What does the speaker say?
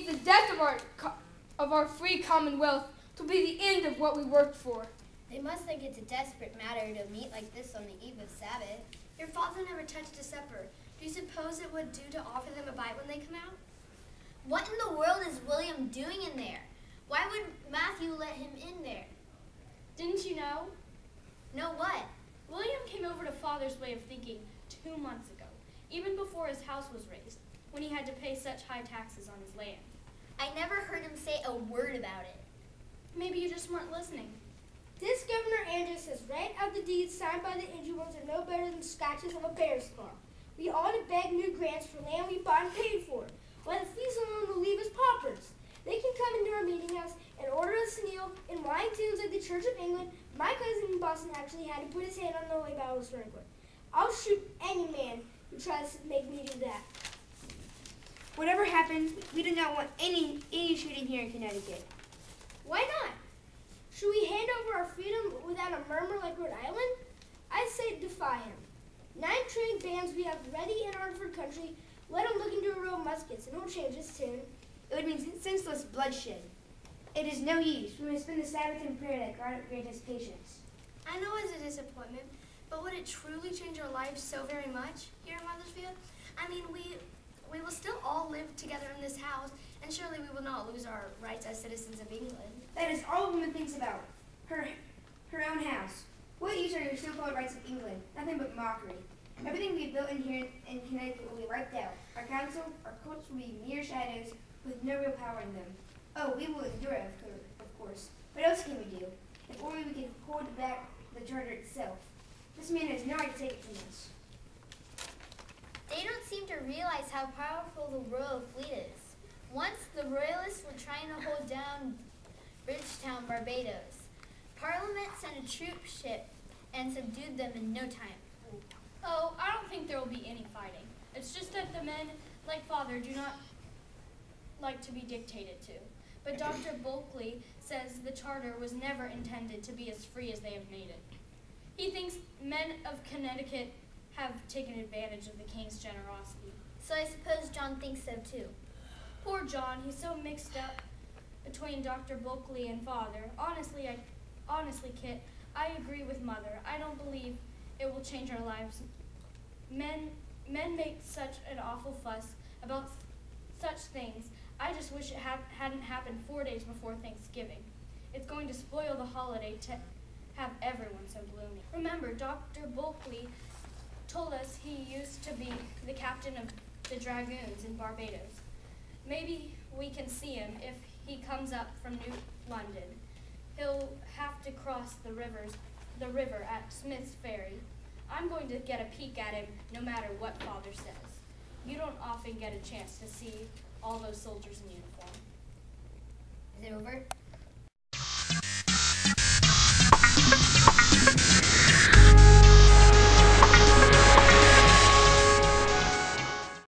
the death of our free commonwealth to be the end of what we worked for. They must think it's a desperate matter to meet like this on the eve of Sabbath. Your father never touched a supper. Do you suppose it would do to offer them a bite when they come out? What in the world is William doing in there? Why would Matthew let him in there? Didn't you know? Know what? William came over to Father's way of thinking 2 months ago, even before his house was raised, when he had to pay such high taxes on his land. I never heard him say a word about it. Maybe you just weren't listening. This Governor Andrews says right out the deeds signed by the injured ones are no better than scratches of a bear's claw. We ought to beg new grants for land we bought and paid for. Why, the fees alone will leave us paupers. They can come into our meeting house and order us to kneel in lying tunes at the Church of England. My cousin in Boston actually had to put his hand on the Holy Bible sprinkler. I'll shoot any man who tries to make me do that. Whatever happens, we do not want any shooting here in Connecticut. Why not? Should we hand over our freedom without a murmur like Rhode Island? I say defy him. 9 trained bands we have ready in our country. Let them look into a row of muskets and it will change his tune. It would mean senseless bloodshed. It is no use. We must spend the Sabbath in prayer that God grant us patience. I know it's a disappointment, but would it truly change our lives so very much here in Mothersfield? I mean, we will still all live together in this house, and surely we will not lose our rights as citizens of England. That is all a woman thinks about. Her own house. What use are your so-called rights of England? Nothing but mockery. Everything we have built in here in Connecticut will be wiped out. Our council, our courts will be mere shadows with no real power in them. Oh, we will endure it, of course. What else can we do? If only we can hold back the charter itself. This man has no right to take it from us. They don't seem to realize how powerful the royal fleet is. Once the royalists were trying to hold down Bridgetown, Barbados. Parliament sent a troop ship and subdued them in no time. Oh, I don't think there will be any fighting. It's just that the men, like Father, do not like to be dictated to. But Dr. Bulkley says the charter was never intended to be as free as they have made it. He thinks men of Connecticut have taken advantage of the king's generosity. So I suppose John thinks so too. Poor John, he's so mixed up between Dr. Bulkley and Father. Honestly, Kit, I agree with Mother. I don't believe it will change our lives. Men make such an awful fuss about such things. I just wish it hadn't happened 4 days before Thanksgiving. It's going to spoil the holiday to have everyone so gloomy. Remember, Dr. Bulkley told us he used to be the captain of the Dragoons in Barbados. Maybe we can see him if he comes up from New London. He'll have to cross the river at Smith's Ferry. I'm going to get a peek at him no matter what Father says. You don't often get a chance to see all those soldiers in uniform. Is it over?